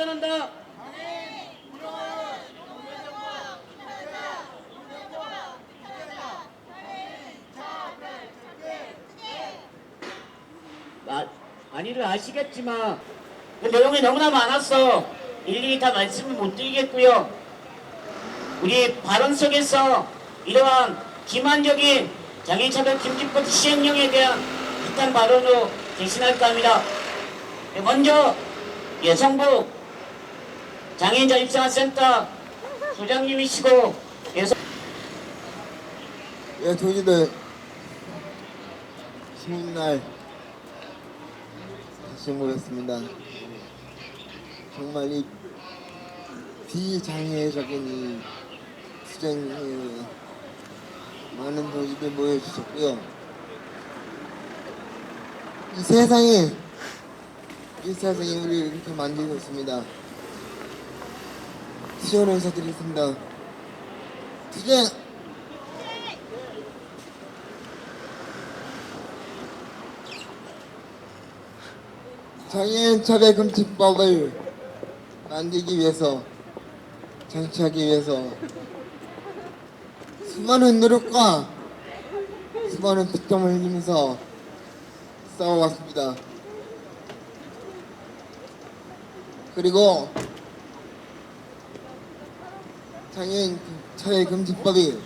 추천한다. 많이들 아시겠지만 그 내용이 너무나 많아서 일일이 다 말씀을 못 드리겠고요. 우리 발언 속에서 이러한 기만적인 장애인차별 금지법 시행령에 대한 비판 발언으로 대신할까 합니다. 먼저 여성부 장애인 자립생활센터 소장님이시고 동지들 신문날 다시 모였습니다. 정말 이 비장애적인 이 투쟁에 많은 동지들 모여주셨고요. 이 세상이 우리를 이렇게 만들고 있습니다. 시원한 인사드리겠습니다. 투쟁! 장애인 차별 금지법을 만들기 위해서, 장치하기 위해서 수많은 노력과 수많은 피땀을 흘리면서 싸워왔습니다. 그리고 장애인 차별 금지법이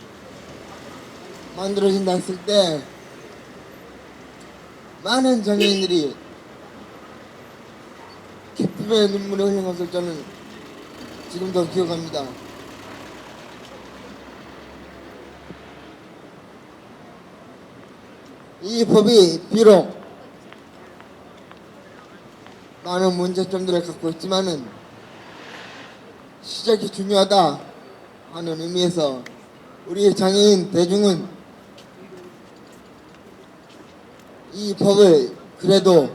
만들어진다 했을 때 많은 장애인들이 기쁨의 눈물을 흘린 것을 저는 지금도 기억합니다. 이 법이 비록 많은 문제점들을 갖고 있지만은 시작이 중요하다 하는 의미에서 우리 장애인 대중은 이 법을 그래도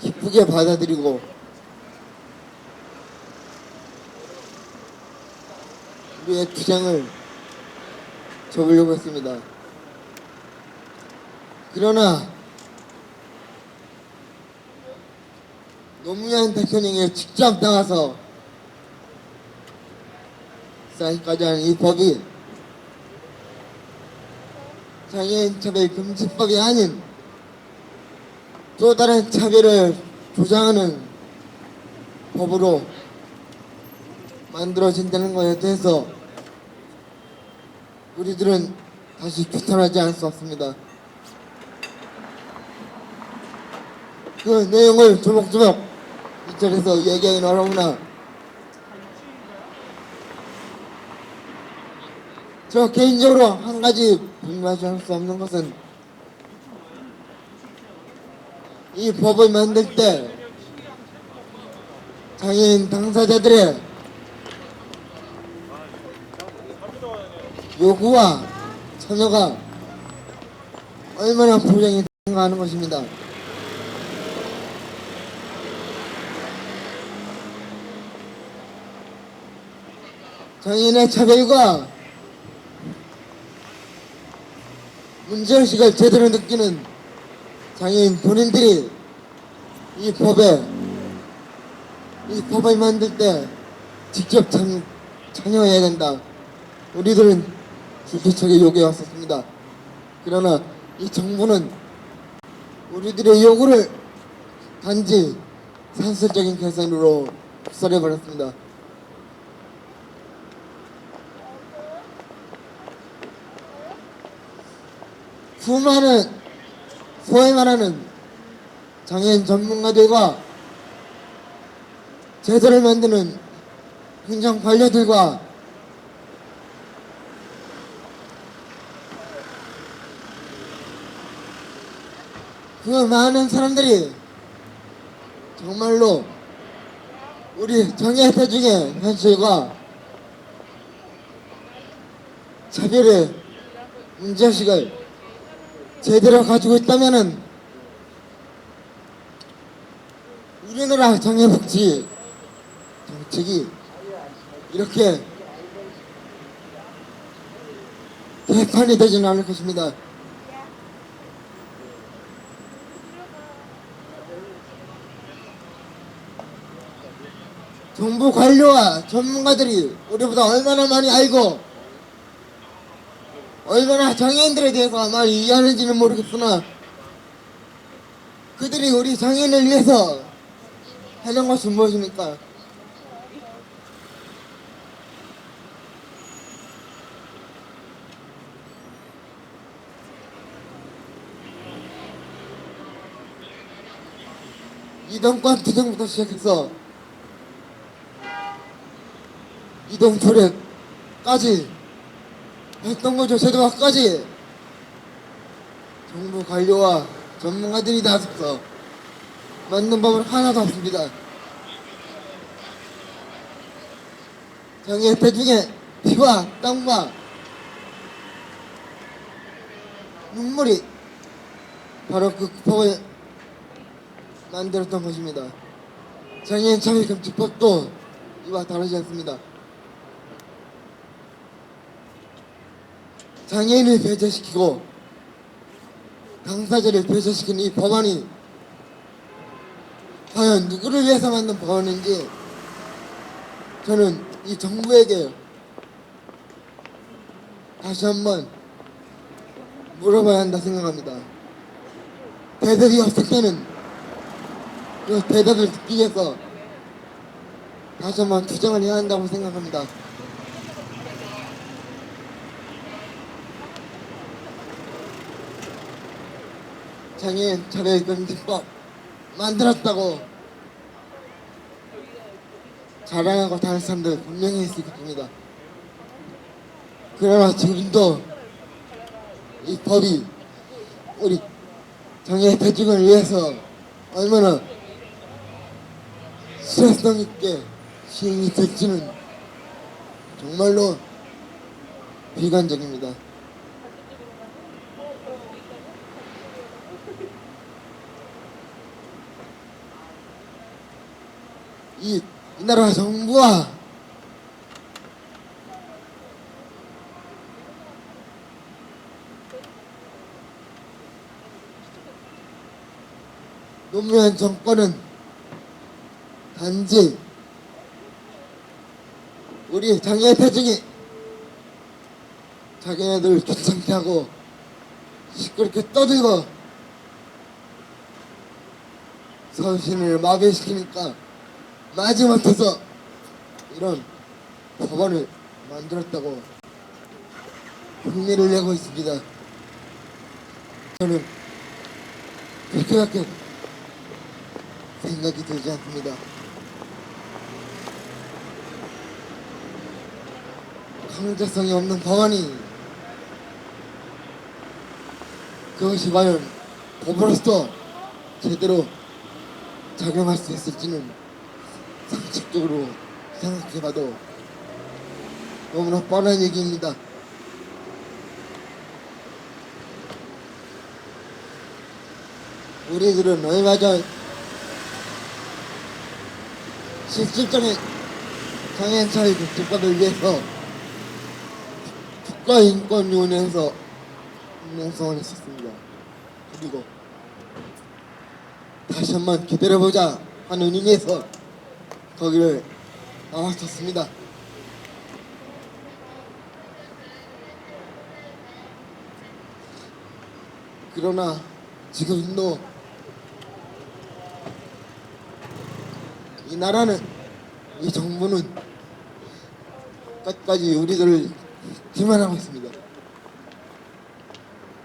기쁘게 받아들이고 우리의 투쟁을 접으려고 했습니다. 그러나 노무현 대통령이 직접 나와서 사인까지 하는 이 법이 장애인 차별 금지법이 아닌 또 다른 차별을 조장하는 법으로 만들어진다는 것에 대해서 우리들은 다시 규탄하지 않을 수 없습니다. 그 내용을 조목조목 이 자리에서 얘기하기는 어려우나 저 개인적으로 한 가지 분명하지 않을 수 없는 것은 이 법을 만들 때 장애인 당사자들의 요구와 참여가 얼마나 보장이 되는가 하는 것입니다. 장애인의 차별과 문제의식을 제대로 느끼는 장애인 본인들이 이 법을 만들 때 직접 참여해야 된다. 우리들은 줄기차게 요구해왔었습니다. 그러나 이 정부는 우리들의 요구를 단지 산술적인 계산으로 흡수해버렸습니다. 수많은 소위 말하는 장애인 전문가들과 제도를 만드는 행정 관료들과 그 많은 사람들이 정말로 우리 장애 대중의 현실과 차별의 문제의식을 제대로 가지고 있다면은 우리나라 장애복지 정책이 이렇게 개판이 되지는 않을 것입니다. 정부 관료와 전문가들이 우리보다 얼마나 많이 알고 얼마나 장애인들에 대해서 많이 이해하는지는 모르겠으나 그들이 우리 장애인을 위해서 하는 것은 무엇입니까? 이동권 투쟁부터 시작해서 이동조례까지 활동구조 제도화까지 정부 관료와 전문가들이 나서서 만든 법은 하나도 없습니다. 장애 대중의 피와 땀과 눈물이 바로 그 법을 만들었던 것입니다. 장애인 참여금지법도 이와 다르지 않습니다. 장애인을 배제시키고 당사자를 배제시킨 이 법안이 과연 누구를 위해서 만든 법안인지 저는 이 정부에게 다시 한번 물어봐야 한다 생각합니다. 대답이 없을 때는 그 대답을 듣기 위해서 다시 한번 투쟁을 해야 한다고 생각합니다. 장애인 차별금지법 만들었다고 자랑하고 다른 사람들 분명히 있을 겁니다. 그러나 지금도 이 법이 우리 장애 대중을 위해서 얼마나 실효성 있게 시행이 될지는 정말로 비관적입니다. 이 나라 정부와 노무현 정권은 단지 우리 장애 대중이 자기네들 귀찮게 하고 시끄럽게 떠들고 서신을 마비시키니까 마지못해서 이런 법안을 만들었다고 흉내를 내고 있습니다. 저는 그렇게밖에 생각이 들지 않습니다. 강제성이 없는 법안이 그것이 과연 법으로서 제대로 작용할 수 있을지는 상식적으로 생각해봐도 너무나 뻔한 얘기입니다. 우리들은 얼마 전 실질적인 장애인 차별 금지법을 위해서 국가인권위원회에서 운동성을 했었습니다. 그리고 다시 한번 기다려보자 하는 의미에서 거기를 나왔었습니다. 그러나 지금도 이 나라는, 이 정부는 끝까지 우리들을 기만하고 있습니다.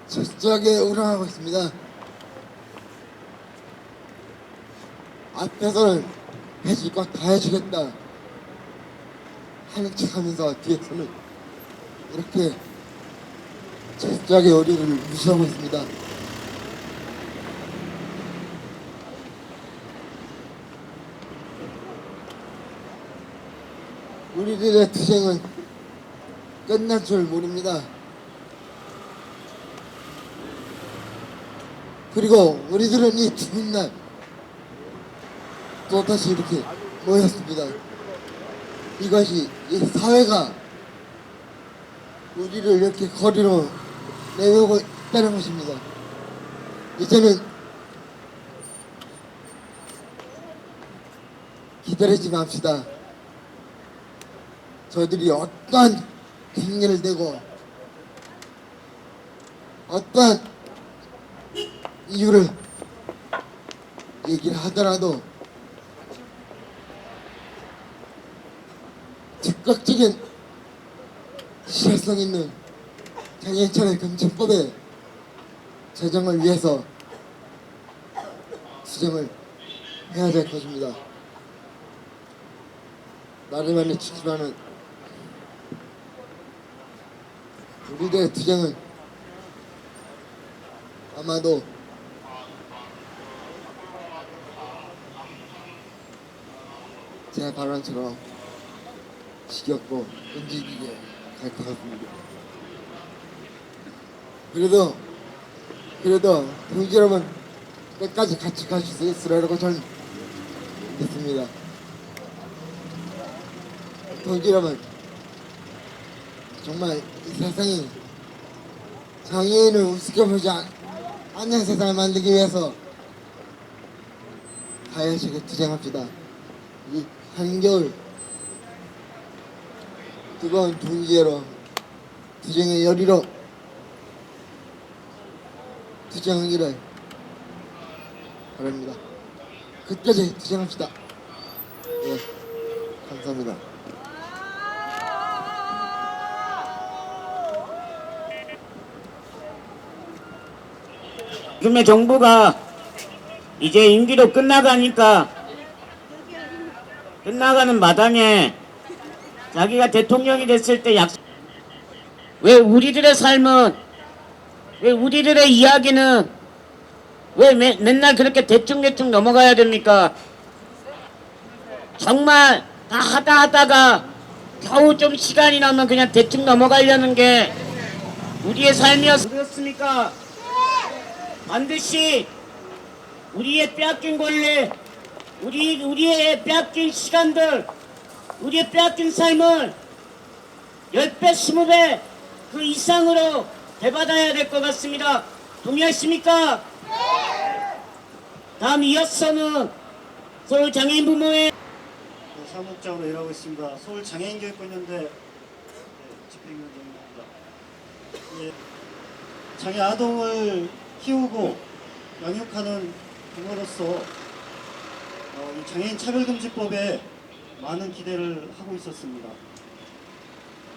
철저하게 우롱하고 있습니다. 앞에서는 해줄 것 다 해주겠다 하는 척하면서 뒤에서는 이렇게 철저하게 우리를 무시하고 있습니다. 우리들의 투쟁은 끝난 줄 모릅니다. 그리고 우리들은 이 죽은 날 또다시 이렇게 모였습니다. 이것이 이 사회가 우리를 이렇게 거리로 내놓고 있다는 것입니다. 이제는 기다리지 맙시다. 저들이 어떠한 핑계를 대고 어떠한 이유를 얘기를 하더라도 즉각적인 실효성 있는 장애인차별 금지법의 제정을 위해서 투쟁을 해야 될 것입니다. 나름만의 주지만은 우리들의 투쟁은 아마도 제 발언처럼 지겹고 끈질기게 갈 것 같습니다. 그래도 동지 여러분 끝까지 같이 가실 수 있으라고 저는 믿습니다. 동지 여러분, 정말 이 세상이 장애인을 우습게 보지 않는 세상을 만들기 위해서 가열차게 투쟁합시다. 이 한겨울 뜨거운 동지애로 투쟁의 열의로 투쟁하기를 바랍니다. 끝까지 투쟁합시다. 네, 감사합니다. 지금의 정부가 이제 임기도 끝나가는 마당에 자기가 대통령이 됐을 때 왜 우리들의 삶은, 왜 우리들의 이야기는 왜 맨날 그렇게 대충 넘어가야 됩니까? 정말 다 하다가 겨우 좀 시간이 나면 그냥 대충 넘어가려는 게 우리의 삶이었습니까? 그렇습니까? 반드시 우리의 빼앗긴 권리, 우리의 빼앗긴 시간들, 우리의 빼앗긴 삶을 10배, 20배 그 이상으로 되받아야 될 것 같습니다. 동의하십니까? 다음 이어서는 서울 장애인 부모회 사무국장으로 일하고 있습니다. 서울 장애인교육권연대 집행위원장입니다. 예, 장애 아동을 키우고 양육하는 부모로서 이 장애인 차별금지법에 많은 기대를 하고 있었습니다.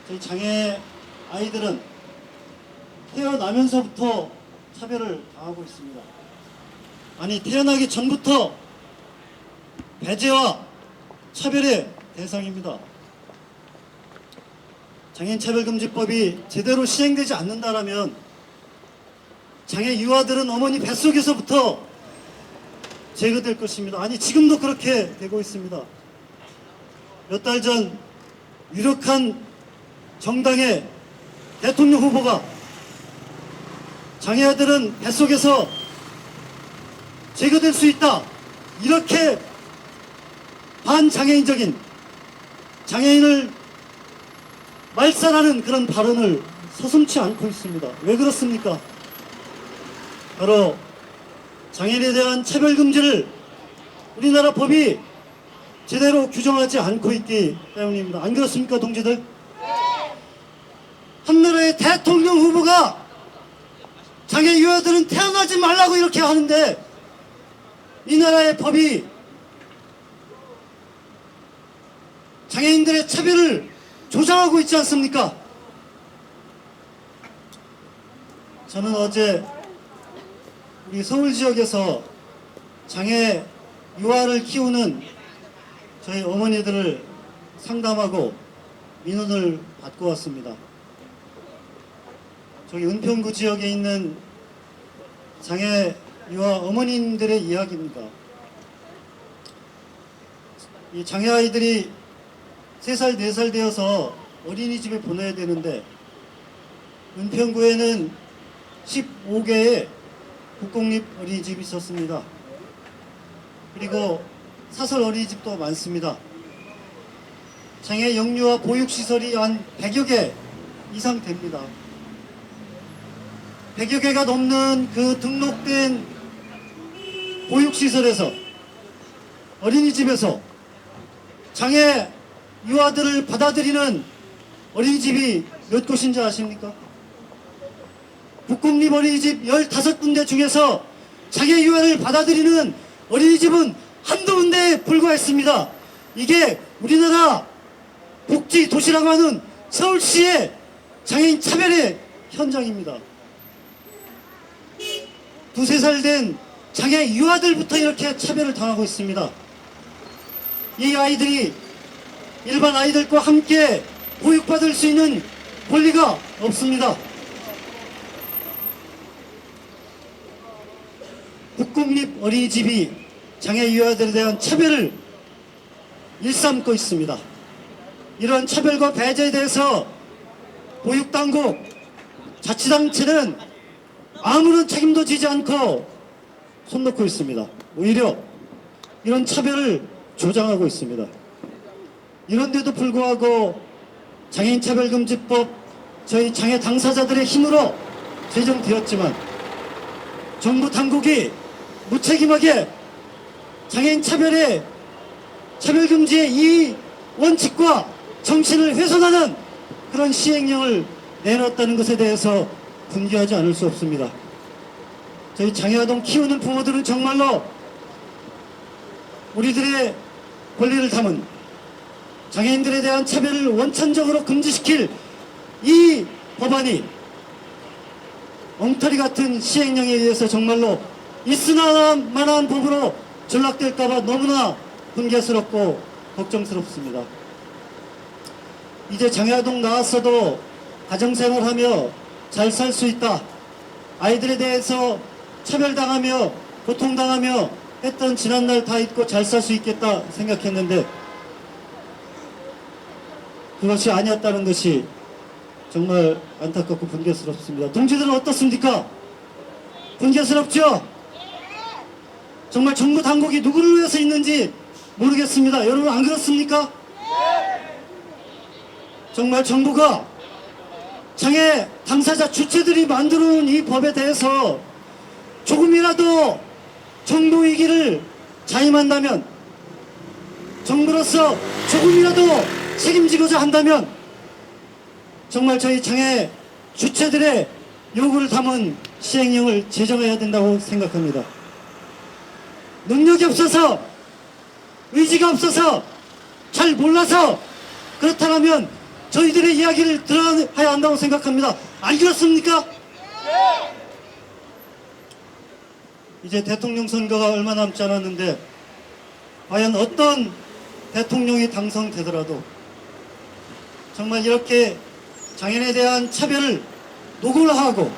저희 장애 아이들은 태어나면서부터 차별을 당하고 있습니다. 아니, 태어나기 전부터 배제와 차별의 대상입니다. 장애인 차별금지법이 제대로 시행되지 않는다라면 장애 유아들은 어머니 뱃속에서부터 제거될 것입니다. 아니, 지금도 그렇게 되고 있습니다. 몇 달 전 유력한 정당의 대통령 후보가 장애아들은 뱃속에서 제거될 수 있다, 이렇게 반장애인적인, 장애인을 말살하는 그런 발언을 서슴지 않고 있습니다. 왜 그렇습니까? 바로 장애인에 대한 차별금지를 우리나라 법이 제대로 규정하지 않고 있기 때문입니다. 안 그렇습니까, 동지들? 한나라의 대통령 후보가 장애 유아들은 태어나지 말라고 이렇게 하는데 이 나라의 법이 장애인들의 차별을 조장하고 있지 않습니까? 저는 어제 우리 서울 지역에서 장애 유아를 키우는 저희 어머니들을 상담하고 민원을 받고 왔습니다. 저기 은평구 지역에 있는 장애 유아 어머님들의 이야기입니다. 이 장애 아이들이 3살, 4살 되어서 어린이집에 보내야 되는데 은평구에는 15개의 국공립 어린이집이 있었습니다. 그리고 사설 어린이집도 많습니다. 장애 영유아 보육시설이 한 100여 개 이상 됩니다. 100여 개가 넘는 그 등록된 보육시설에서, 어린이집에서 장애 유아들을 받아들이는 어린이집이 몇 곳인지 아십니까? 북극립 어린이집 15군데 중에서 장애 유아를 받아들이는 어린이집은 한두 군데에 불과했습니다. 이게 우리나라 복지 도시라고 하는 서울시의 장애인 차별의 현장입니다. 2~3살 된 장애 유아들부터 이렇게 차별을 당하고 있습니다. 이 아이들이 일반 아이들과 함께 보육받을 수 있는 권리가 없습니다. 북극립 어린이집이 장애 유아들에 대한 차별을 일삼고 있습니다. 이런 차별과 배제에 대해서 보육당국, 자치단체는 아무런 책임도 지지 않고 손 놓고 있습니다. 오히려 이런 차별을 조장하고 있습니다. 이런데도 불구하고 장애인 차별금지법 저희 장애 당사자들의 힘으로 제정되었지만 정부 당국이 무책임하게 장애인 차별금지의 이 원칙과 정신을 훼손하는 그런 시행령을 내놨다는 것에 대해서 분개하지 않을 수 없습니다. 저희 장애아동 키우는 부모들은 정말로 우리들의 권리를 담은 장애인들에 대한 차별을 원천적으로 금지시킬 이 법안이 엉터리 같은 시행령에 의해서 정말로 있으나마나한 법으로 전락될까봐 너무나 분개스럽고 걱정스럽습니다. 이제 장애아동 나왔어도 가정생활하며 잘 살 수 있다. 아이들에 대해서 차별당하며 고통당하며 했던 지난날 다 잊고 잘 살 수 있겠다 생각했는데 그것이 아니었다는 것이 정말 안타깝고 분개스럽습니다. 동지들은 어떻습니까? 분개스럽죠? 정말 정부 당국이 누구를 위해서 있는지 모르겠습니다. 여러분 안 그렇습니까? 정말 정부가 장애 당사자 주체들이 만들어 놓은 이 법에 대해서 조금이라도 정부 위기를 자임한다면, 정부로서 조금이라도 책임지고자 한다면 정말 저희 장애 주체들의 요구를 담은 시행령을 제정해야 된다고 생각합니다. 능력이 없어서, 의지가 없어서, 잘 몰라서 그렇다면 저희들의 이야기를 들어야 한다고 생각합니다. 안 그렇습니까? 이제 대통령 선거가 얼마 남지 않았는데 과연 어떤 대통령이 당선되더라도 정말 이렇게 장애인에 대한 차별을 노골화하고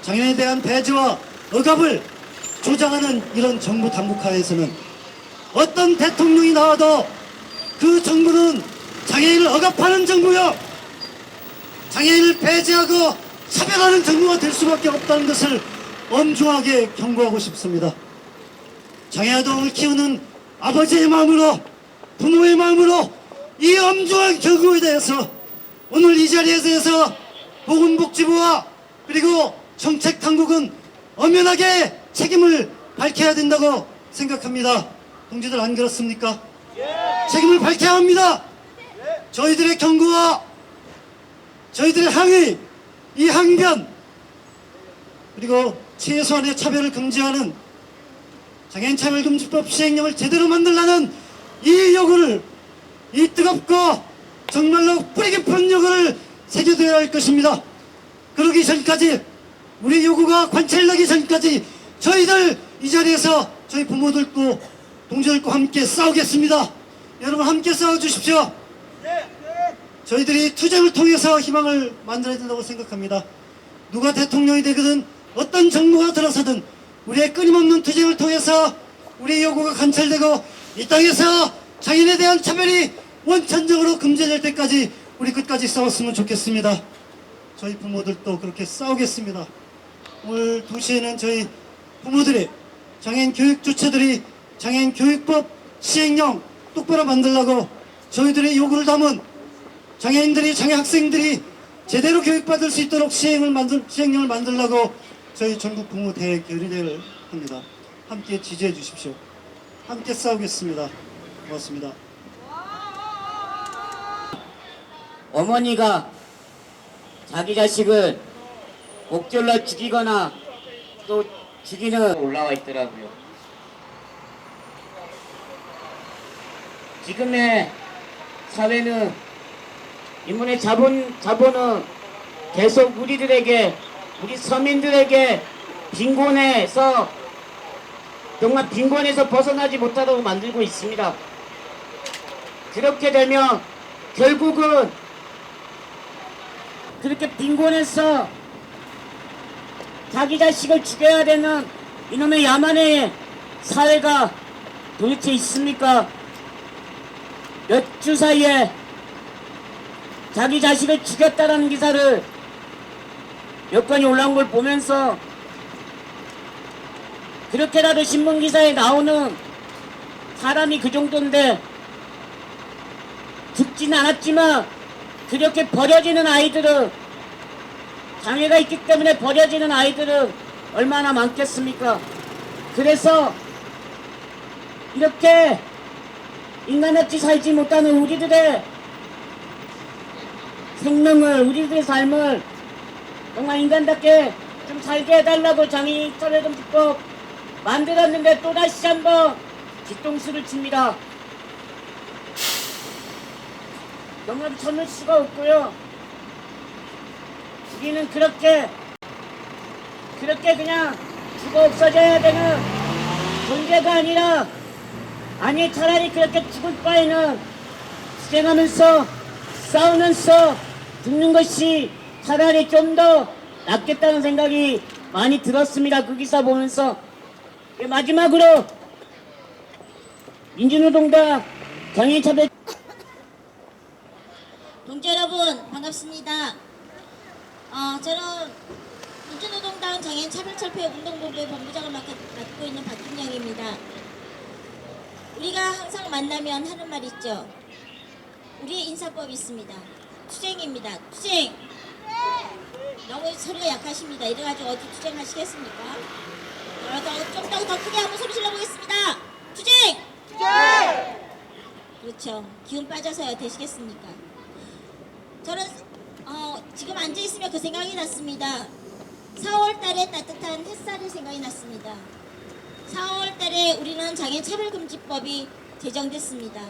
장애인에 대한 배제와 억압을 조장하는 이런 정부 당국하에서는 어떤 대통령이 나와도 그 정부는 장애인을 억압하는 정부요, 장애인을 배제하고 차별하는 정부가 될 수밖에 없다는 것을 엄중하게 경고하고 싶습니다. 장애아동을 키우는 아버지의 마음으로, 부모의 마음으로 이 엄중한 경고에 대해서 오늘 이 자리에서 보건복지부와 그리고 정책당국은 엄연하게 책임을 밝혀야 된다고 생각합니다. 동지들 안 그렇습니까? 책임을 밝혀야 합니다. 저희들의 경고와 저희들의 항의, 이 항변, 그리고 최소한의 차별을 금지하는 장애인 차별금지법 시행령을 제대로 만들라는 이 요구를, 이 뜨겁고 정말로 뿌리 깊은 요구를 새겨둬야 할 것입니다. 그러기 전까지, 우리 요구가 관철나기 전까지 저희들 이 자리에서 저희 부모들과 동지들과 함께 싸우겠습니다. 여러분 함께 싸워주십시오. 저희들이 투쟁을 통해서 희망을 만들어야 된다고 생각합니다. 누가 대통령이 되거든 어떤 정부가 들어서든 우리의 끊임없는 투쟁을 통해서 우리의 요구가 관철되고 이 땅에서 장애인에 대한 차별이 원천적으로 금지될 때까지 우리 끝까지 싸웠으면 좋겠습니다. 저희 부모들도 그렇게 싸우겠습니다. 오늘 2시에는 저희 부모들이, 장애인 교육 주체들이 장애인 교육법 시행령 똑바로 만들라고 저희들의 요구를 담은 장애인들이, 장애 학생들이 제대로 교육받을 수 있도록 시행령을 만들라고 저희 전국 부모 대결의회를 합니다. 함께 지지해 주십시오. 함께 싸우겠습니다. 고맙습니다. 어머니가 자기 자식을 옥졸라 죽이거나 또 죽이는 올라와 있더라고요. 지금의 사회는 인문의 자본은 계속 우리 서민들에게 정말 빈곤에서 벗어나지 못하도록 만들고 있습니다. 그렇게 되면 결국은 그렇게 빈곤해서 자기 자식을 죽여야 되는 이놈의 야만의 사회가 도대체 있습니까? 몇 주 사이에 자기 자식을 죽였다라는 기사를 몇 건이 올라온 걸 보면서 그렇게라도 신문 기사에 나오는 사람이 그 정도인데 죽지는 않았지만 그렇게 버려지는 아이들은 장애가 있기 때문에 버려지는 아이들은 얼마나 많겠습니까? 그래서 이렇게 인간같이 살지 못하는 우리들의 생명을, 우리들의 삶을 정말 인간답게 좀 살게 해달라고 장애인 차별금지법 만들었는데 또다시 한번 뒤통수를 칩니다. 정말 참을 수가 없고요. 우리는 그렇게 그냥 죽어 없어져야 되는 존재가 아니라 차라리 그렇게 죽을 바에는 투쟁하면서 싸우면서 죽는 것이 차라리 좀 더 낫겠다는 생각이 많이 들었습니다. 그 기사 보면서. 마지막으로 민주노동당 장애인차별 동지 여러분 반갑습니다. 저는 민주노동당 장애인차별철폐운동본부의 본부장을 맡고 있는 박김영입니다. 우리가 항상 만나면 하는 말 있죠. 우리의 인사법이 있습니다. 투쟁입니다. 투쟁. 너무 소리가 약하십니다. 이래가지고 어디 투쟁하시겠습니까? 좀 더 크게 한번 소리 질러보겠습니다. 투쟁! 투쟁! 그렇죠. 기운 빠져서요. 되시겠습니까? 저는 지금 앉아있으면 그 생각이 났습니다. 4월달에 따뜻한 햇살이 생각이 났습니다. 4월달에 우리는 장애인차별금지법이 제정됐습니다.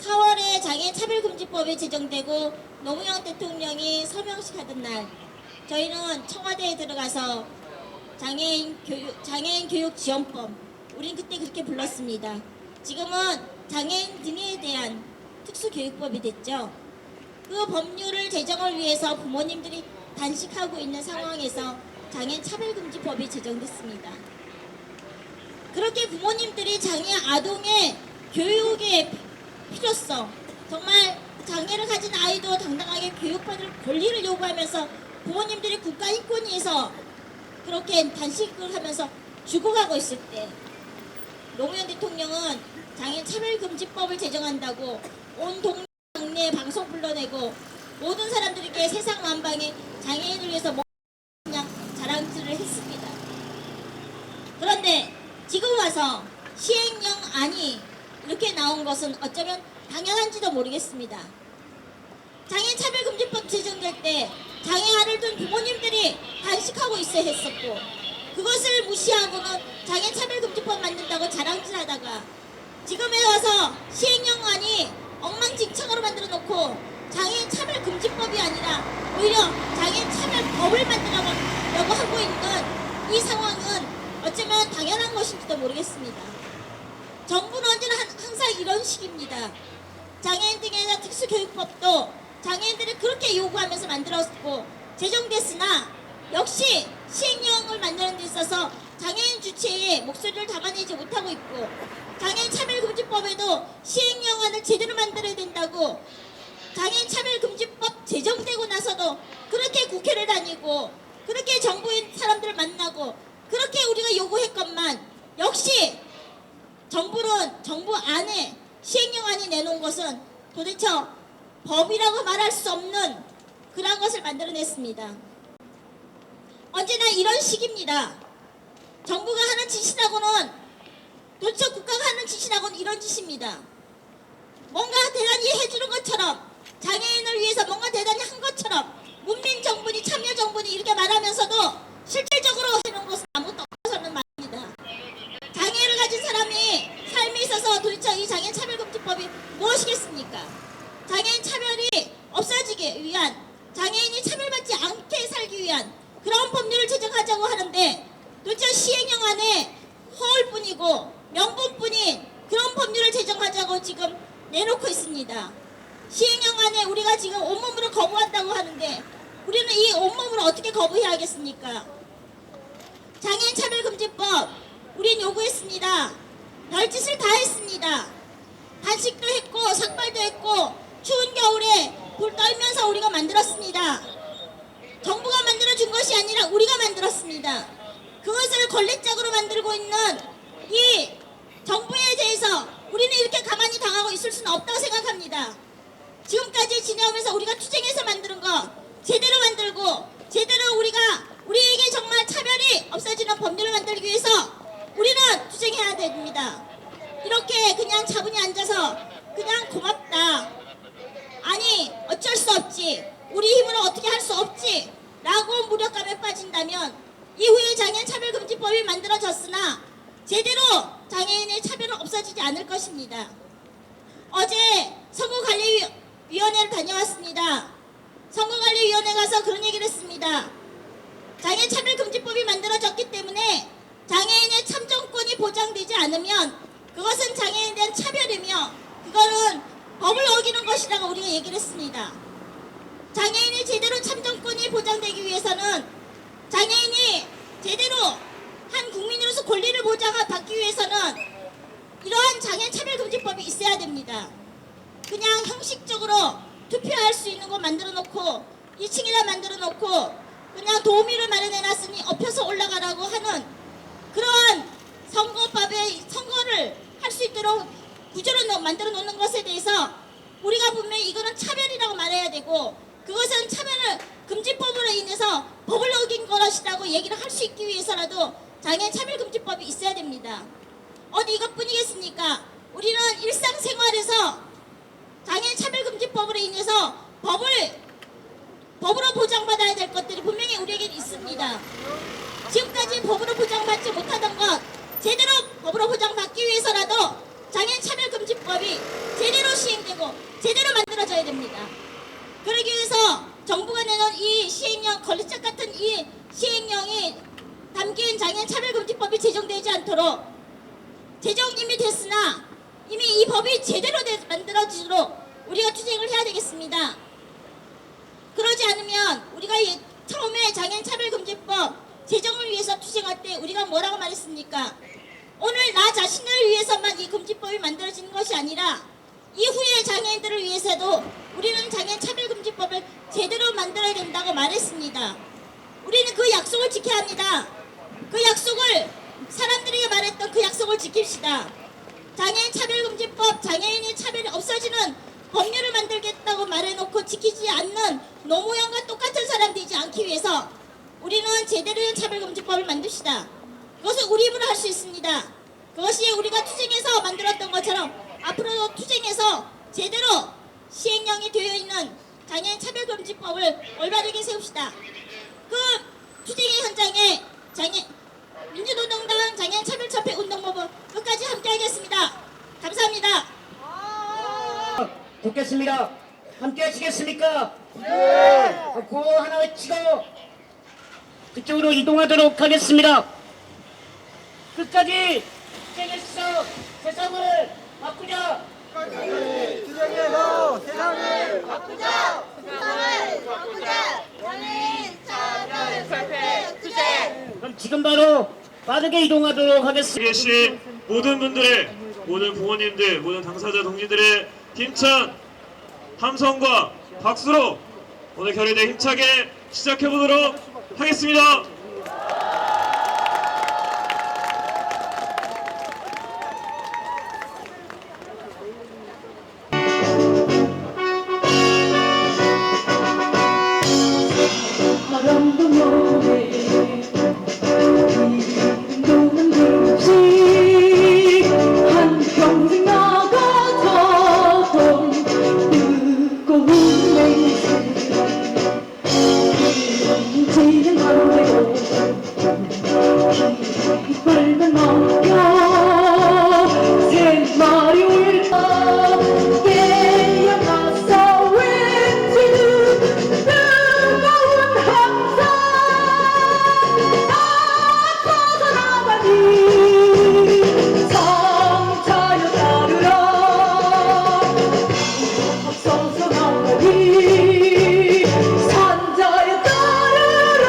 4월에 장애인차별금지법이 제정되고 노무현 대통령이 서명식 하던 날 저희는 청와대에 들어가서 장애인 교육 지원법, 우린 그때 그렇게 불렀습니다. 지금은 장애인 등에 대한 특수교육법이 됐죠. 그 법률을 제정을 위해서 부모님들이 단식하고 있는 상황에서 장애인차별금지법이 제정됐습니다. 그렇게 부모님들이 장애 아동의 교육의 필요성, 정말 장애를 가진 아이도 당당하게 교육받을 권리를 요구하면서 부모님들이 국가인권위에서 그렇게 단식을 하면서 죽어가고 있을 때 노무현 대통령은 장애인차별금지법을 제정한다고 온 동네 방송 불러내고 모든 사람들에게 세상 만방에 장애인을 위해서 그냥 자랑질을 했습니다. 그런데 지금 와서 시행령안이 이렇게 나온 것은 어쩌면 당연한지도 모르겠습니다. 장애인차별금지법 제정될 때 장애아를 둔 부모님들이 단식하고 있어야 했었고 그것을 무시하고는 장애인차별금지법 만든다고 자랑질하다가 지금에 와서 시행령안이 엉망진창으로 만들어 놓고 장애인차별금지법이 아니라 오히려 장애인차별법을 만들려고 하고 있는 이 상황은 어쩌면 당연한 것인지도 모르겠습니다. 정부는 언제나 항상 이런 식입니다. 장애인 등에 대한 특수교육법도 장애인들이 그렇게 요구하면서 만들었고 제정됐으나 역시 시행령을 만드는 데 있어서 장애인 주체의 목소리를 담아내지 못하고 있고 장애인차별금지법에도 시행령안을 제대로 만들어야 된다고 장애인차별금지법 제정되고 나서도 그렇게 국회를 다니고 그렇게 정부인 사람들을 만나고 그렇게 우리가 요구했건만 역시 정부는 정부 안에 시행령안이 내놓은 것은 도대체 법이라고 말할 수 없는 그런 것을 만들어냈습니다. 언제나 이런 식입니다. 정부가 하는 짓이라고는 도대체 국가가 하는 짓이라고는 이런 짓입니다. 뭔가 대단히 해주는 것처럼 장애인을 위해서 뭔가 대단히 한 것처럼 문민정부니 참여정부니 이렇게 말하면서도 실질적으로 해놓은 것은 아무것도 없어서는 말입니다. 장애를 가진 사람이 삶에 있어서 도대체 이 장애 차별금지법이 무엇이겠습니까? 장애인 차별이 없어지기 위한, 장애인이 차별받지 않게 살기 위한 그런 법률을 제정하자고 하는데 도대체 시행령 안에 허울뿐이고 명분뿐인 그런 법률을 제정하자고 지금 내놓고 있습니다. 시행령 안에 우리가 지금 온몸으로 거부한다고 하는데 우리는 이 온몸으로 어떻게 거부해야 하겠습니까? 장애인 차별금지법 우린 요구했습니다. 별짓을 다 했습니다. 단식도 했고 삭발도 했고 추운 겨울에 불 떨면서 우리가 만들었습니다. 정부가 만들어준 것이 아니라 우리가 만들었습니다. 그것을 걸레짝으로 만들고 있는 이 정부에 대해서 우리는 이렇게 가만히 당하고 있을 수는 없다고 생각합니다. 지금까지 지내오면서 우리가 투쟁해서 만드는 거 제대로 만들고 제대로 우리에게 정말 차별이 없어지는 법률을 만들기 위해서 우리는 투쟁해야 됩니다. 이렇게 그냥 차분히 앉아서 그냥 고맙다, 아니 어쩔 수 없지, 우리 힘으로 어떻게 할 수 없지 라고 무력감에 빠진다면 이후에 장애인 차별금지법이 만들어졌으나 제대로 장애인의 차별은 없어지지 않을 것입니다. 어제 선거관리위원회를 다녀왔습니다. 선거관리위원회 가서 그런 얘기를 했습니다. 장애인 차별금지법이 만들어졌기 때문에 장애인의 참정권이 보장되지 않으면 그것은 장애인에 대한 차별이며 그거는 법을 어기는 것이라고 우리가 얘기를 했습니다. 장애인이 제대로 참정권이 보장되기 위해서는, 장애인이 제대로 한 국민으로서 권리를 보장받기 위해서는 이러한 장애인 차별금지법이 있어야 됩니다. 그냥 형식적으로 투표할 수 있는 거 만들어 놓고 2층에다 만들어 놓고 그냥 도우미를 마련해 놨으니 엎혀서 올라가라고 하는 그러한 선거를 할 수 있도록 구조를 만들어 놓는 것에 대해서 우리가 분명히 이거는 차별이라고 말해야 되고 그것은 차별을 금지법으로 인해서 법을 어긴 것이라고 얘기를 할 수 있기 위해서라도 장애인 차별금지법이 있어야 됩니다. 어디 이것뿐이겠습니까? 우리는 일상생활에서 장애인 차별금지법으로 인해서 법으로 보장받아야 될 것들이 분명히 우리에게 있습니다. 지금까지 법으로 보장받지 못하던 것 제대로 법으로 보장받기 위해서라도 장애인 차별금지법이 제대로 시행되고 제대로 만들어져야 됩니다. 그러기 위해서 정부가 내놓은 이 시행령, 걸레짝 같은 이 시행령이 담긴 장애인 차별금지법이 제정되지 않도록 제정 이미 됐으나 이미 이 법이 제대로 만들어지도록 우리가 투쟁을 해야 되겠습니다. 그러지 않으면 우리가 처음에 장애인 차별금지법 제정을 위해서 투쟁할 때 우리가 뭐라고 말했습니까? 오늘 나 자신을 위해서만 이 금지법이 만들어지는 것이 아니라 이후의 장애인들을 위해서도 우리는 장애인 차별금지법을 제대로 만들어야 된다고 말했습니다. 우리는 그 약속을 지켜야 합니다. 그 약속을, 사람들에게 말했던 그 약속을 지킵시다. 장애인 차별금지법, 장애인의 차별이 없어지는 법률을 만들겠다고 말해놓고 지키지 않는 노무현과 똑같은 사람 되지 않기 위해서 우리는 제대로 된 차별금지법을 만듭시다. 그것을 우리 힘으로 할 수 있습니다. 그것이 우리가 투쟁해서 만들었던 것처럼 앞으로도 투쟁해서 제대로 시행령이 되어 있는 장애인 차별금지법을 올바르게 세웁시다. 그 투쟁의 현장에 민주노동당 장애인 차별철폐 운동본부 끝까지 함께하겠습니다. 감사합니다. 듣겠습니다. 함께 하시겠습니까? 네. 구호 하나 외치고 그쪽으로 이동하도록 하겠습니다. 끝까지 투쟁해서 세상을 바꾸자. 투쟁해서 세상을 바꾸자. 세상을 바꾸자. 연예인 차별철폐 투쟁. 그럼 지금 바로 빠르게 이동하도록 하겠습니다. 계신 모든 분들의, 모든 부모님들, 모든 당사자 동지들의 힘찬 함성과 박수로 오늘 결의대 힘차게 시작해보도록 하겠습니다. 바람도 모래 이름도는 듯이 한평생 나가던 뜨거운 이는 반대로 깃발만 넘겨 새 마리 울다 깨어나서 외치는 뜨거운 함성 앞서서 나가니 성차여 따르라 앞서서 나가니 산자여 따르라.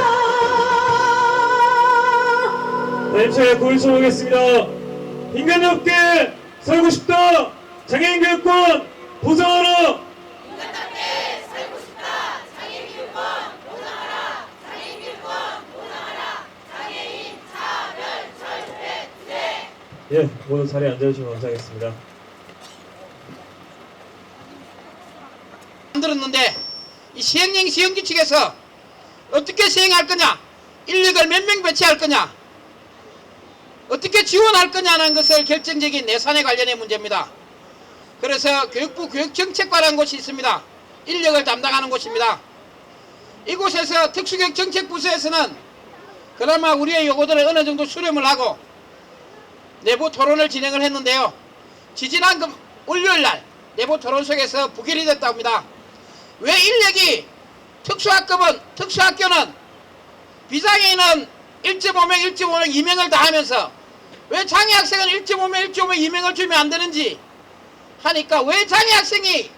네, 힘차게 고인수 보겠습니다. 인간이 없게 살고 싶다. 장애인 교육권 보장하라. 예, 모두 자리에 앉아주시면 감사하겠습니다. 만들었는데 이 시행령 시행규칙에서 어떻게 시행할 거냐, 인력을 몇 명 배치할 거냐, 어떻게 지원할 거냐는 것을 결정적인 예산에 관련된 문제입니다. 그래서 교육부 교육정책과라는 곳이 있습니다. 인력을 담당하는 곳입니다. 이곳에서 특수교육정책부서에서는 그나마 우리의 요구들을 어느 정도 수렴을 하고 내부 토론을 진행을 했는데요. 지지난 월요일날 내부 토론석에서 부결이 됐다고 합니다. 왜 인력이 특수학교는 비장애인은 1.5명 2명을 다 하면서 왜 장애학생은 1.5명 2명을 주면 안 되는지 하니까 왜 장애학생이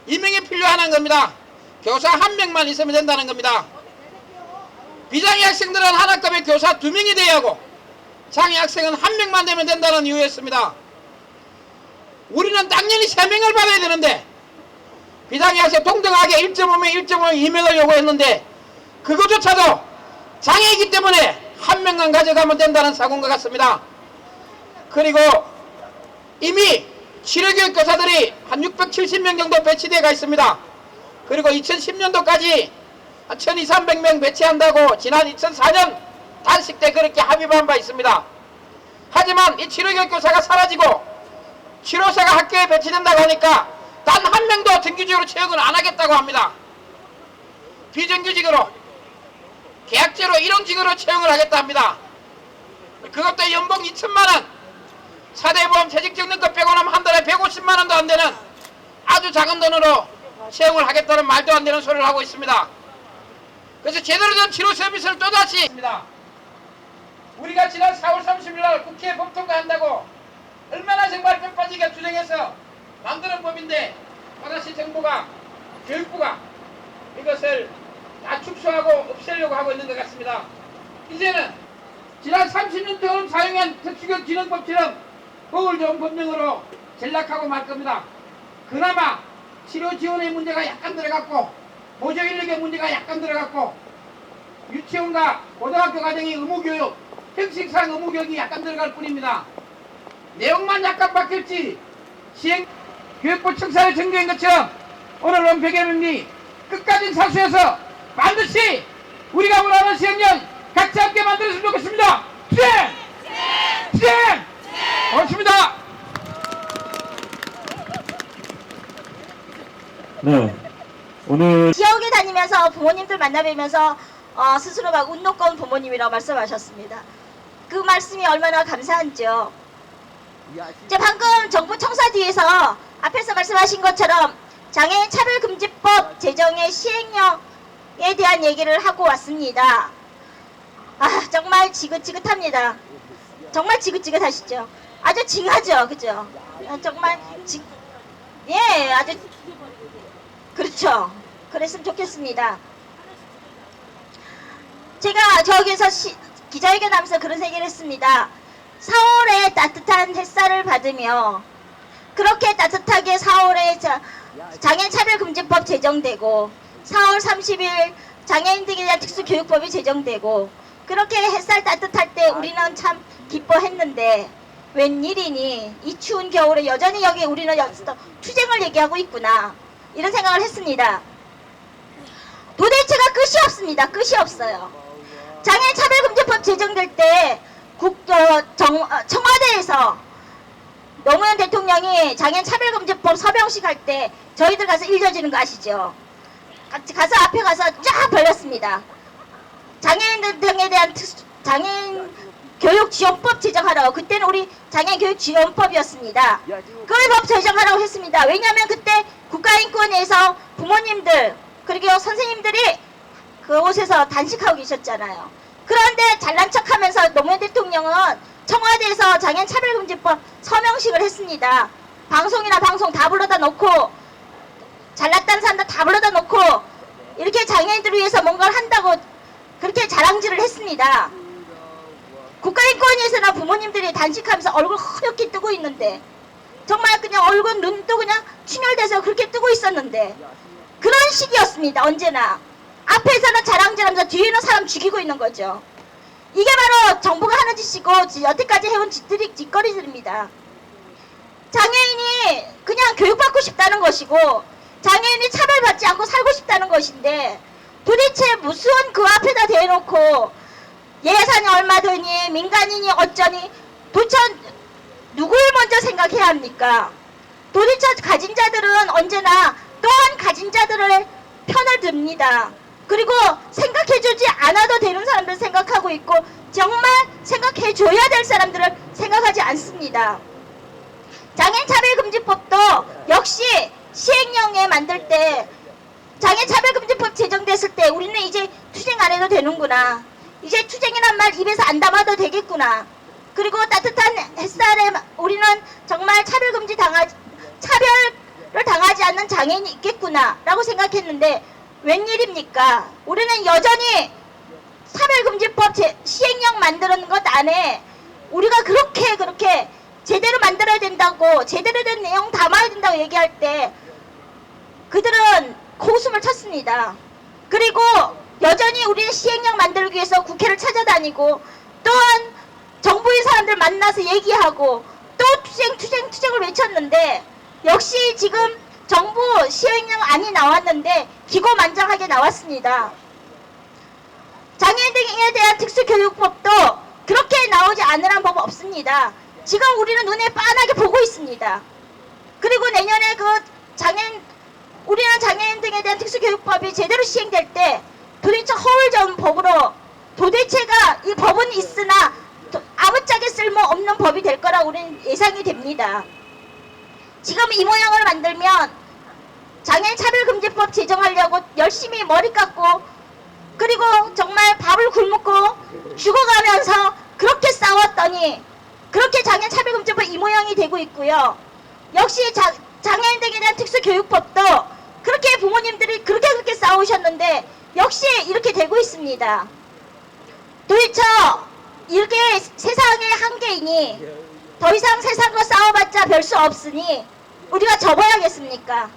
2명이 필요하는 겁니다. 교사 1명만 있으면 된다는 겁니다. 비장애 학생들은 한 학급에 교사 2명이 돼야 하고 장애 학생은 1명만 되면 된다는 이유였습니다. 우리는 당연히 3명을 받아야 되는데 비장애 학생 동등하게 1.5명 2명을 요구했는데 그것조차도 장애이기 때문에 1명만 가져가면 된다는 사고인 것 같습니다. 그리고 이미 치료교육 교사들이 한 670명 정도 배치되어 있습니다. 그리고 2010년도까지 한 1200~300명 배치한다고 지난 2004년 단식 때 그렇게 합의한 바 있습니다. 하지만 이 치료교육 교사가 사라지고 치료사가 학교에 배치된다고 하니까 단 1명도 정규직으로 채용을 안 하겠다고 합니다. 비정규직으로 계약제로 일용직으로 채용을 하겠다 합니다. 그것도 연봉 2천만원, 4대 보험 퇴직정년금 빼고 나면 한 달에 150만원도 안 되는 아주 작은 돈으로 채용을 하겠다는 말도 안 되는 소리를 하고 있습니다. 그래서 제대로 된 치료 서비스를 또다시 했습니다. 우리가 지난 4월 30일 날 국회에 법 통과한다고 얼마나 정말 뼈빠지게 주장해서 만드는 법인데 또다시 정부가, 교육부가 이것을 다 축소하고 없애려고 하고 있는 것 같습니다. 이제는 지난 30년 동안 사용한 특수교육진흥법처럼 법을 좋은 법령으로 전락하고 말 겁니다. 그나마 치료 지원의 문제가 약간 들어갔고 보조 인력의 문제가 약간 들어갔고 유치원과 고등학교 과정의 의무교육, 형식상 의무교육이 약간 들어갈 뿐입니다. 내용만 약간 바뀔지 시행 교육부 청사를 정리한 것처럼 오늘 원백예민이 끝까지 사수해서 반드시 우리가 원하는 시행령 같이 함께 만들었으면 좋겠습니다. 시행! 고맙습니다. 네, 오늘 지역에 다니면서 부모님들 만나뵈면서 스스로 막 운동권 부모님이라고 말씀하셨습니다. 그 말씀이 얼마나 감사한지요. 이제 방금 정부 청사 뒤에서 앞에서 말씀하신 것처럼 장애인 차별금지법 제정의 시행령에 대한 얘기를 하고 왔습니다. 정말 지긋지긋합니다. 정말 지긋지긋하시죠? 아주 징하죠, 그죠? 정말 아주 그렇죠. 그랬으면 좋겠습니다. 제가 저기서 기자회견 하면서 그런 얘기를 했습니다. 4월에 따뜻한 햇살을 받으며 그렇게 따뜻하게 4월에 장애인 차별금지법 제정되고 4월 30일 장애인들에 대한 특수교육법이 제정되고 그렇게 햇살 따뜻할 때 우리는 참 기뻐했는데 웬일이니 이 추운 겨울에 여전히 여기 우리는 투쟁을 얘기하고 있구나 이런 생각을 했습니다. 도대체가 끝이 없습니다. 끝이 없어요. 장애인 차별금지법 제정될 때 청와대에서 노무현 대통령이 장애인 차별금지법 서명식 할 때 저희들 가서 읽어주는 거 아시죠? 가서 앞에 가서 쫙 벌렸습니다. 장애인 등에 대한 장애인 교육 지원법 제정하라고, 그때는 우리 장애인 교육 지원법이었습니다. 그 법 제정하라고 했습니다. 왜냐하면 그때 국가인권위에서 부모님들 그리고 선생님들이 그곳에서 단식하고 계셨잖아요. 그런데 잘난 척하면서 노무현 대통령은 청와대에서 장애인 차별금지법 서명식을 했습니다. 방송이나 방송 다 불러다 놓고 잘났다는 사람들 다 불러다 놓고 이렇게 장애인들을 위해서 뭔가를 한다고 그렇게 자랑질을 했습니다. 국가인권위에서나 부모님들이 단식하면서 얼굴 허옇게 뜨고 있는데, 정말 그냥 얼굴 눈도 그냥 충혈돼서 그렇게 뜨고 있었는데, 그런 시기였습니다. 언제나 앞에서는 자랑질하면서 뒤에는 사람 죽이고 있는 거죠. 이게 바로 정부가 하는 짓이고 여태까지 해온 짓거리들입니다. 장애인이 그냥 교육받고 싶다는 것이고 장애인이 차별받지 않고 살고 싶다는 것인데, 도대체 무슨 그 앞에다 대놓고 예산이 얼마 드니 민간인이 어쩌니, 도대체 누굴 먼저 생각해야 합니까? 도대체 가진 자들은 언제나 또한 가진 자들의 편을 듭니다. 그리고 생각해주지 않아도 되는 사람들 생각하고 있고, 정말 생각해줘야 될 사람들을 생각하지 않습니다. 장애인차별금지법도 역시 시행령에 만들 때, 장애인차별금지법 제정됐을 때 우리는 이제 투쟁 안 해도 되는구나, 이제 투쟁이란 말 입에서 안 담아도 되겠구나, 그리고 따뜻한 햇살에 우리는 정말 차별을 당하지 않는 장애인이 있겠구나 라고 생각했는데, 웬일입니까? 우리는 여전히 차별금지법 시행령 만드는 것 안에 우리가 그렇게 제대로 만들어야 된다고, 제대로 된 내용 담아야 된다고 얘기할 때 그들은 코웃음을 쳤습니다. 그리고 여전히 우리는 시행령 만들기 위해서 국회를 찾아다니고, 또한 정부의 사람들 만나서 얘기하고 또 투쟁을 외쳤는데, 역시 지금 정부 시행령안이 나왔는데 기고만장하게 나왔습니다. 장애인 등에 대한 특수교육법도 그렇게 나오지 않으란 법 없습니다. 지금 우리는 눈에 빤하게 보고 있습니다. 그리고 내년에 우리는 장애인 등에 대한 특수교육법이 제대로 시행될 때 도대체 허울전 법으로, 도대체가 이 법은 있으나 아무짝에 쓸모없는 법이 될 거라고 우리는 예상이 됩니다. 지금 이 모양을 만들면 장애인 차별금지법 제정하려고 열심히 머리 깎고, 그리고 정말 밥을 굶고 죽어가면서 그렇게 싸웠더니 그렇게 장애인 차별금지법 이 모양이 되고 있고요. 역시 장애인들에 대한 특수교육법도 그렇게 부모님들이 그렇게 싸우셨는데 역시 이렇게 되고 있습니다. 도대체 이렇게 세상의 한계이니 더 이상 세상과 싸워봤자 별 수 없으니 우리가 접어야겠습니까?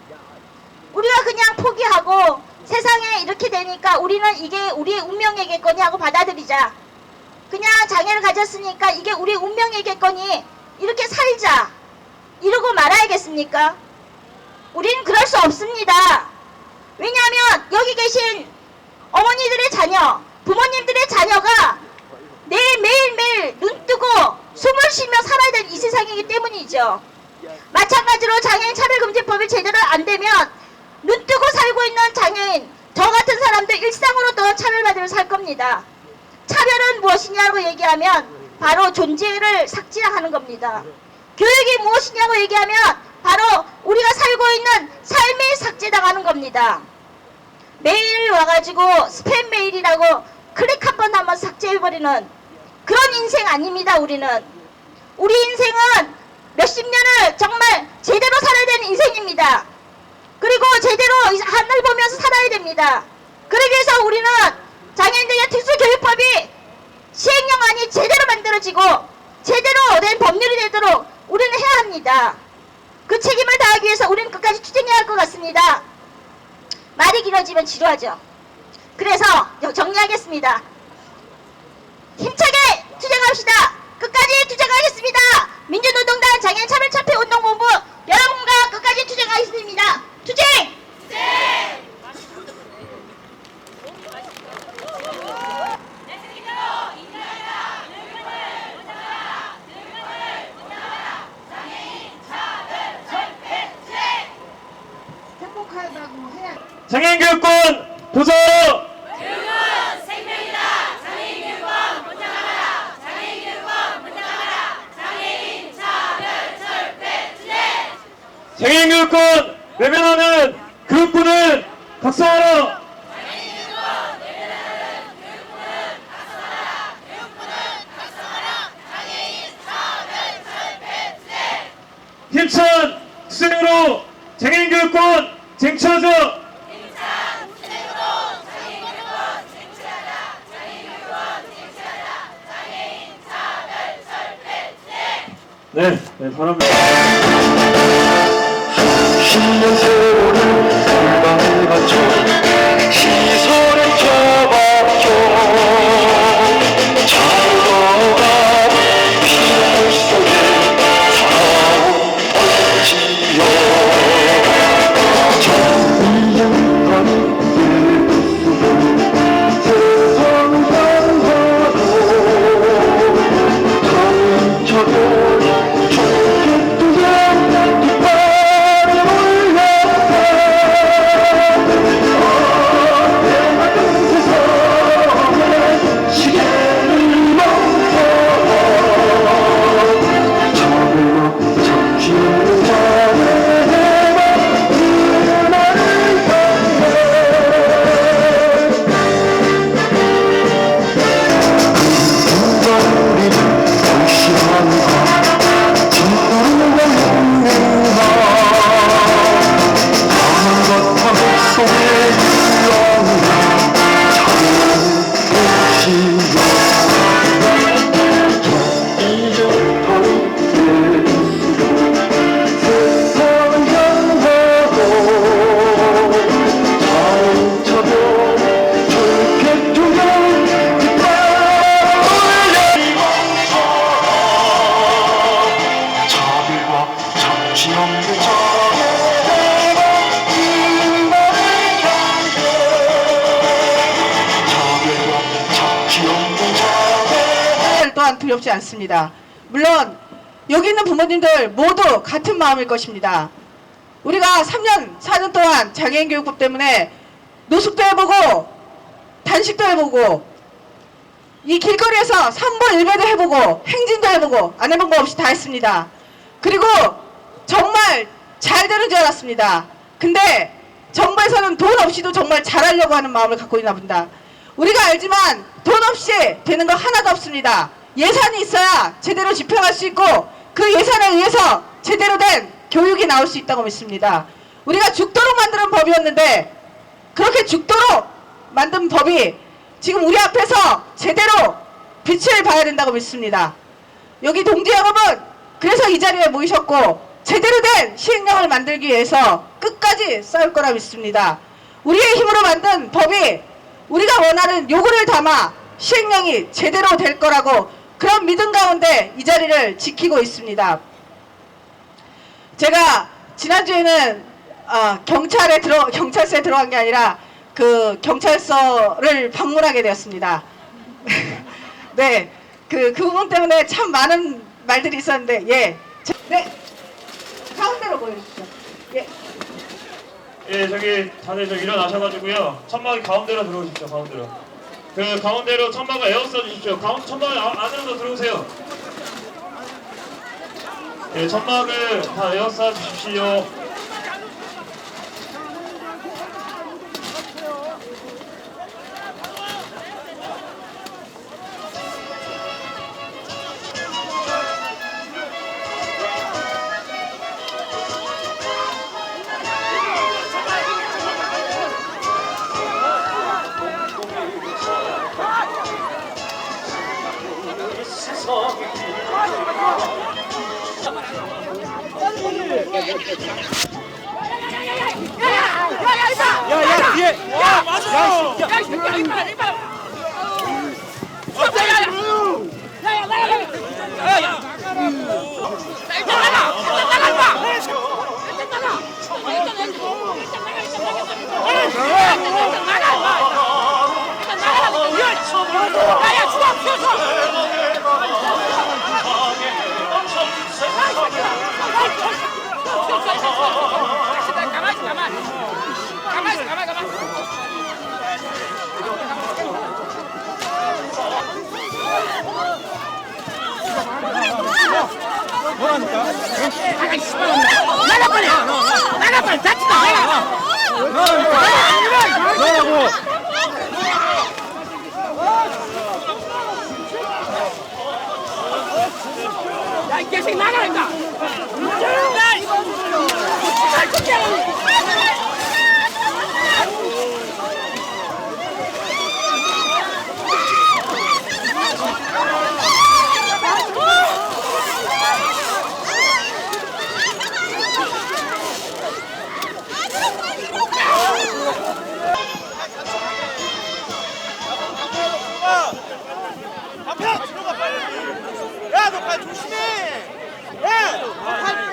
우리가 그냥 포기하고 세상에 이렇게 되니까 우리는 이게 우리의 운명이겠거니 하고 받아들이자. 그냥 장애를 가졌으니까 이게 우리 운명이겠거니 이렇게 살자, 이러고 말아야겠습니까? 우린 그럴 수 없습니다. 왜냐하면 여기 계신 어머니들의 자녀, 부모님들의 자녀가 매일매일 눈 뜨고 숨을 쉬며 살아야 되는 이 세상이기 때문이죠. 마찬가지로 장애인 차별금지법이 제대로 안 되면 눈 뜨고 살고 있는 장애인, 저 같은 사람도 일상으로도 차별받으며 살 겁니다. 차별은 무엇이냐고 얘기하면 바로 존재를 삭제하는 겁니다. 교육이 무엇이냐고 얘기하면 바로 우리가 살고 있는 삶이 삭제당하는 겁니다. 매일 와가지고 스팸 메일이라고 클릭 한번 하면 삭제해버리는 그런 인생 아닙니다. 우리 인생은 몇십 년을 정말 제대로 살아야 되는 인생입니다. 그리고 제대로 하늘 보면서 살아야 됩니다. 그러기 위해서 우리는 장애인들의 특수교육법이 시행령안이 제대로 만들어지고 제대로 된 법률이 되도록 우리는 해야 합니다. 그 책임을 다하기 위해서 우리는 끝까지 투쟁해야 할 것 같습니다. 말이 길어지면 지루하죠. 그래서 정리하겠습니다. 힘차게 투쟁합시다. 끝까지 투쟁하겠습니다. 민주노동당 장애인차별참패운동본부 여러분과 끝까지 투쟁하겠습니다. 투쟁! 장애인 교육권 보소! 교육은 생명이다. 장애인교육권 외면하는 교육부는 각성하라. 힘찬 수행으로 장애인교육권 쟁취하자. 네, 바랍니다. 10년 세월을 불방에 바쳐 시선을 쳐박혀 자유가 피할 속에 살아온 얼지요 정의연한 세상을 향하고 정처럼 또한 두렵지 않습니다. 물론 여기 있는 부모님들 모두 같은 마음일 것입니다. 우리가 3년, 4년 동안 장애인 교육법 때문에 노숙도 해보고 단식도 해보고 이 길거리에서 3보 1배도 해보고 행진도 해보고 안 해본 거 없이 다 했습니다. 그리고 정말 잘 되는 줄 알았습니다. 근데 정부에서는 돈 없이도 정말 잘하려고 하는 마음을 갖고 있나 봅니다. 우리가 알지만 돈 없이 되는 거 하나도 없습니다. 예산이 있어야 제대로 집행할 수 있고 그 예산에 의해서 제대로 된 교육이 나올 수 있다고 믿습니다. 우리가 죽도록 만드는 법이었는데 그렇게 죽도록 만든 법이 지금 우리 앞에서 제대로 빛을 봐야 된다고 믿습니다. 여기 동지 여러분, 그래서 이 자리에 모이셨고 제대로 된 시행령을 만들기 위해서 끝까지 싸울 거라 믿습니다. 우리의 힘으로 만든 법이 우리가 원하는 요구를 담아 시행령이 제대로 될 거라고 그런 믿음 가운데 이 자리를 지키고 있습니다. 제가 지난주에는 경찰서에 들어간 게 아니라 그 경찰서를 방문하게 되었습니다. 네, 그 부분 때문에 참 많은 말들이 있었는데, 예, 네, 가운데로 보여주시죠. 예. 예, 저기 다들 좀 일어나셔가지고요. 천막이 가운데로 들어오십시오. 가운데로. 그 가운데로 천막을 에워싸 주십시오. 천막 안으로 들어오세요. 예, 천막을 다 에워싸 주십시오. 나가 빨리! 나가 빨리! 자칫다! 야, 이 개새끼 나가라니까! 야, 너 빨리 조심해! 야! 너 빨리!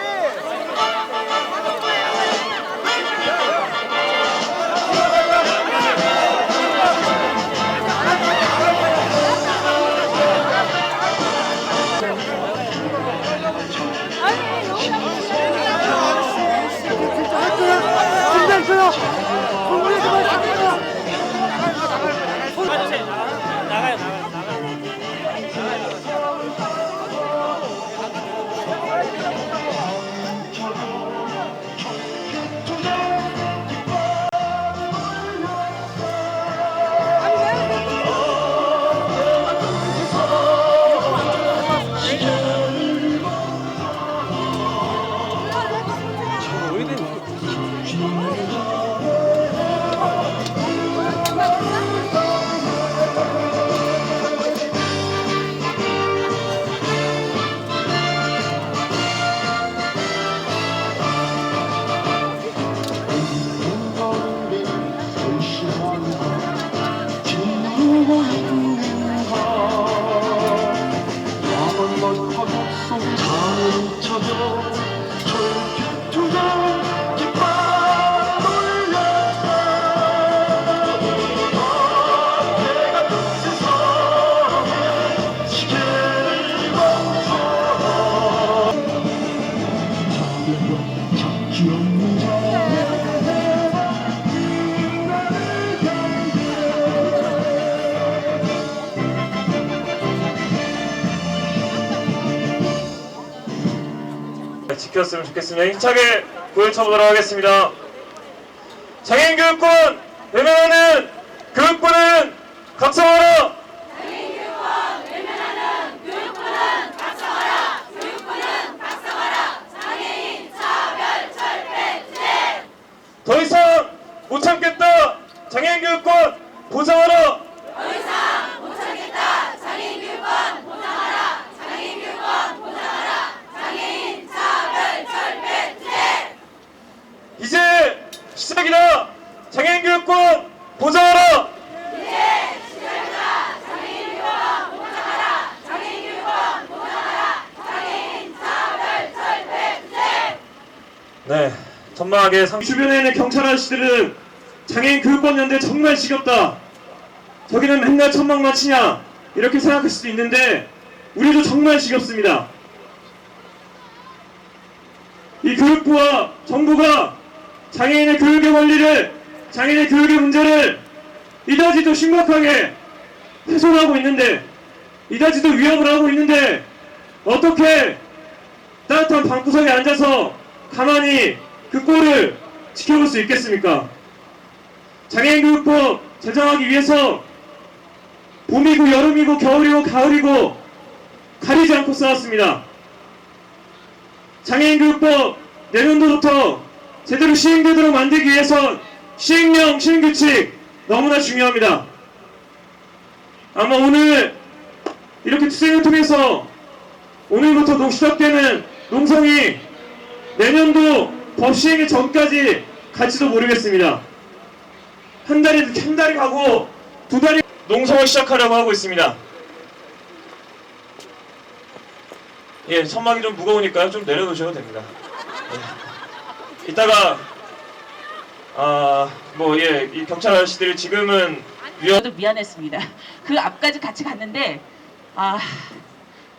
지켰으면 좋겠습니다. 힘차게 구호를 쳐보도록 하겠습니다. 장애인교육권 외면하는 교육부는 각성하라! 장애인교육권 외면하는 교육부는 각성하라! 교육부는 각성하라! 장애인 차별 철폐 투쟁! 더 이상 못 참겠다! 장애인교육권 보장하라! 더 이상 못 참겠다! 장애인교육권 보장하라! 장애인교육권 보장하라! 장애인 차별 철폐 투쟁! 이제 시작이다! 장애인교육권 보장하라! 이제 시작이다! 장애인교육권 보장하라! 장애인교육권 보장하라! 장애인 차별 철폐 투쟁! 네, 전망하게 주변에 있는 경찰 아저씨들은 장애인 교육권 연대 정말 지겹다. 저기는 맨날 천막만 치냐 이렇게 생각할 수도 있는데 우리도 정말 지겹습니다. 이 교육부와 정부가 장애인의 교육의 권리를, 장애인의 교육의 문제를 이다지도 심각하게 훼손하고 있는데, 이다지도 위협을 하고 있는데 어떻게 따뜻한 방구석에 앉아서 가만히 그 꼴을 지켜볼 수 있겠습니까? 장애인교육법 제정하기 위해서 봄이고 여름이고 겨울이고 가을이고 가리지 않고 싸웠습니다. 장애인교육법 내년도부터 제대로 시행되도록 만들기 위해선 시행령, 시행규칙 너무나 중요합니다. 아마 오늘 이렇게 투쟁을 통해서 오늘부터 시작되는 농성이 내년도 법 시행의 전까지 갈지도 모르겠습니다. 한 달이 가고 두 달이 농성을 시작하려고 하고 있습니다. 예, 천막이 좀 무거우니까요. 좀 내려놓으셔도 됩니다. 예. 이따가 이 경찰 아저씨들이 지금은 저도 미안했습니다. 그 앞까지 같이 갔는데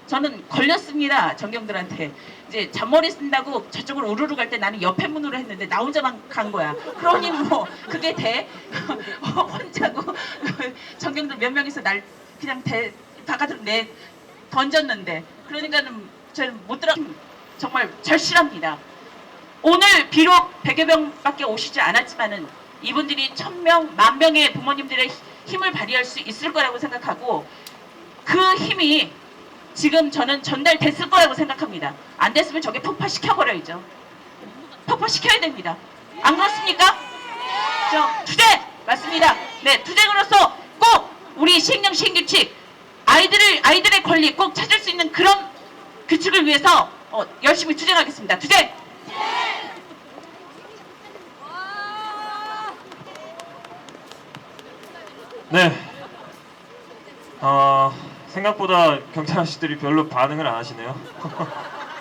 저는 걸렸습니다. 전경들한테. 이제 잔머리 쓴다고 저쪽으로 우르르 갈 때 나는 옆에 문으로 했는데 나 혼자만 간 거야. 그러니 뭐 그게 돼? 혼자고 전경들 몇 명이서 날 그냥 바깥으로 던졌는데, 그러니까는 저는 못 들어. 정말 절실합니다. 오늘 비록 100여 명밖에 오시지 않았지만은 이분들이 1000명, 10,000명의 부모님들의 힘을 발휘할 수 있을 거라고 생각하고 그 힘이 지금 저는 전달됐을 거라고 생각합니다. 안 됐으면 저게 폭파시켜버려야죠. 폭파시켜야 됩니다. 안 그렇습니까? 투쟁! 맞습니다. 네, 투쟁으로서 꼭 우리 시행령 시행규칙 아이들의 권리 꼭 찾을 수 있는 그런 규칙을 위해서 열심히 투쟁하겠습니다. 투쟁! 네. 생각보다 경찰 아저씨들이 별로 반응을 안 하시네요.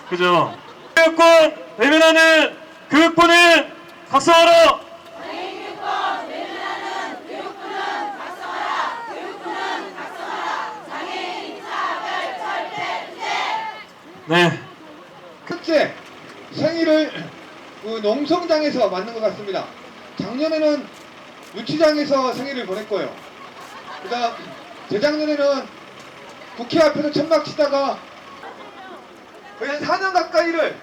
그죠? 교육권 외면하는 교육부는 각성하라! 네. 첫째, 생일을 농성장에서 맞는 것 같습니다. 작년에는 유치장에서 생일을 보냈고요. 그다음 재작년에는 국회 앞에서 천막 치다가 거의 한 4년 가까이를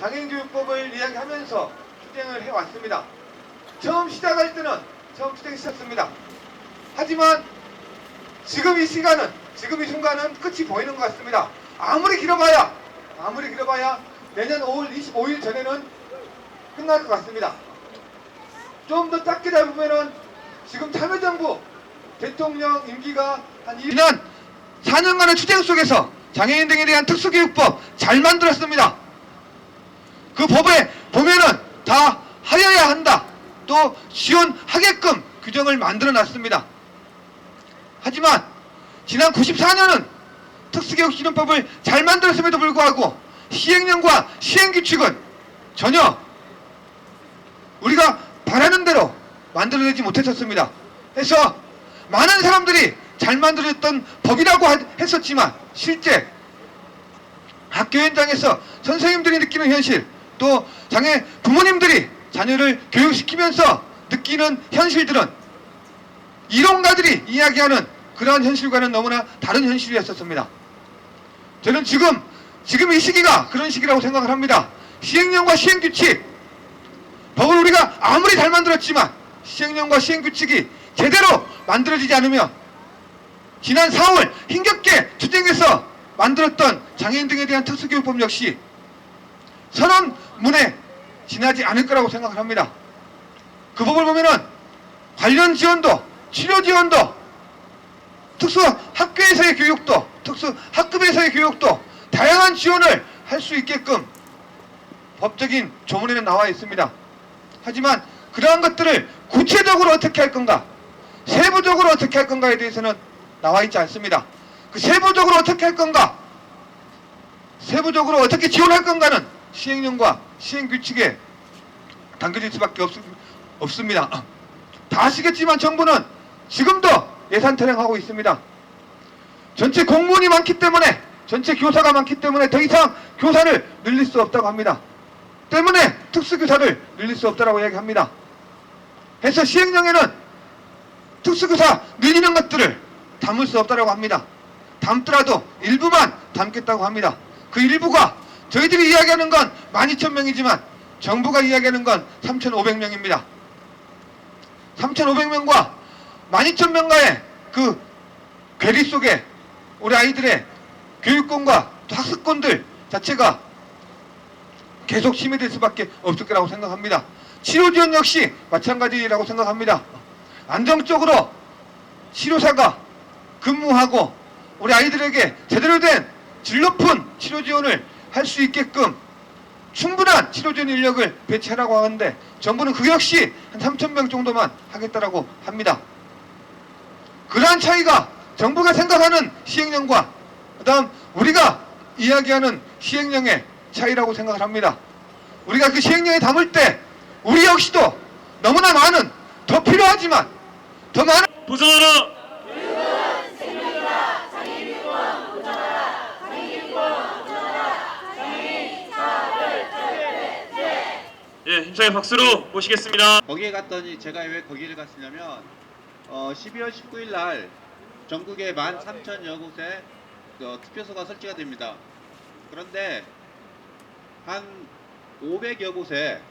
장애인교육법을 이야기하면서 투쟁을 해왔습니다. 처음 시작할 때는 처음 투쟁 시작했습니다. 하지만 지금 이 순간은 끝이 보이는 것 같습니다. 아무리 길어봐야 내년 5월 25일 전에는 끝날 것 같습니다. 좀 더 짧게 잡으면은 지금 참여정부 대통령 임기가 한 2년 4년간의 투쟁 속에서 장애인 등에 대한 특수교육법 잘 만들었습니다. 그 법에 보면은 다 하여야 한다, 또 지원하게끔 규정을 만들어 놨습니다. 하지만 지난 94년은 특수교육지원법을 잘 만들었음에도 불구하고 시행령과 시행규칙은 전혀 우리가 바라는 대로 만들어내지 못했었습니다. 그래서 많은 사람들이 잘 만들어졌던 법이라고 했었지만 실제 학교 현장에서 선생님들이 느끼는 현실, 또 장애 부모님들이 자녀를 교육시키면서 느끼는 현실들은 이론가들이 이야기하는 그러한 현실과는 너무나 다른 현실이었었습니다. 저는 지금 이 시기가 그런 시기라고 생각을 합니다. 시행령과 시행규칙, 법을 우리가 아무리 잘 만들었지만 시행령과 시행규칙이 제대로 만들어지지 않으면 지난 4월 힘겹게 투쟁해서 만들었던 장애인 등에 대한 특수교육법 역시 선언문에 지나지 않을 거라고 생각을 합니다. 그 법을 보면은 관련 지원도, 치료 지원도, 특수학교에서의 교육도, 특수학급에서의 교육도 다양한 지원을 할 수 있게끔 법적인 조문에는 나와 있습니다. 하지만 그러한 것들을 구체적으로 어떻게 할 건가, 세부적으로 어떻게 할 건가에 대해서는 나와 있지 않습니다. 그 세부적으로 어떻게 할 건가, 세부적으로 어떻게 지원할 건가는 시행령과 시행규칙에 담겨질 수밖에 없습니다. 다 아시겠지만 정부는 지금도 예산 타령하고 있습니다. 전체 공무원이 많기 때문에, 전체 교사가 많기 때문에 더 이상 교사를 늘릴 수 없다고 합니다. 때문에 특수교사를 늘릴 수 없다고 이야기합니다. 그래서 시행령에는 특수교사 늘리는 것들을 담을 수 없다고 합니다. 담더라도 일부만 담겠다고 합니다. 그 일부가 저희들이 이야기하는 건 12,000명이지만 정부가 이야기하는 건 3,500명입니다. 3,500명과 12,000명과의 그 괴리 속에 우리 아이들의 교육권과 또 학습권들 자체가 계속 침해될 수밖에 없을 거라고 생각합니다. 치료 지원 역시 마찬가지라고 생각합니다. 안정적으로 치료사가 근무하고 우리 아이들에게 제대로 된 질 높은 치료 지원을 할 수 있게끔 충분한 치료 지원 인력을 배치하라고 하는데 정부는 그 역시 한 3,000명 정도만 하겠다라고 합니다. 그러한 차이가 정부가 생각하는 시행령과 그다음 우리가 이야기하는 시행령의 차이라고 생각을 합니다. 우리가 그 시행령에 담을 때 우리 역시도 너무나 많은, 더 필요하지만 더 많은 보장하라! 예, 힘차게 박수로 모시겠습니다. 거기에 갔더니 제가 왜 거기를 갔냐면 12월 19일 날 전국에 13,000여 곳에 투표소가 설치가 됩니다. 그런데 한 500여 곳에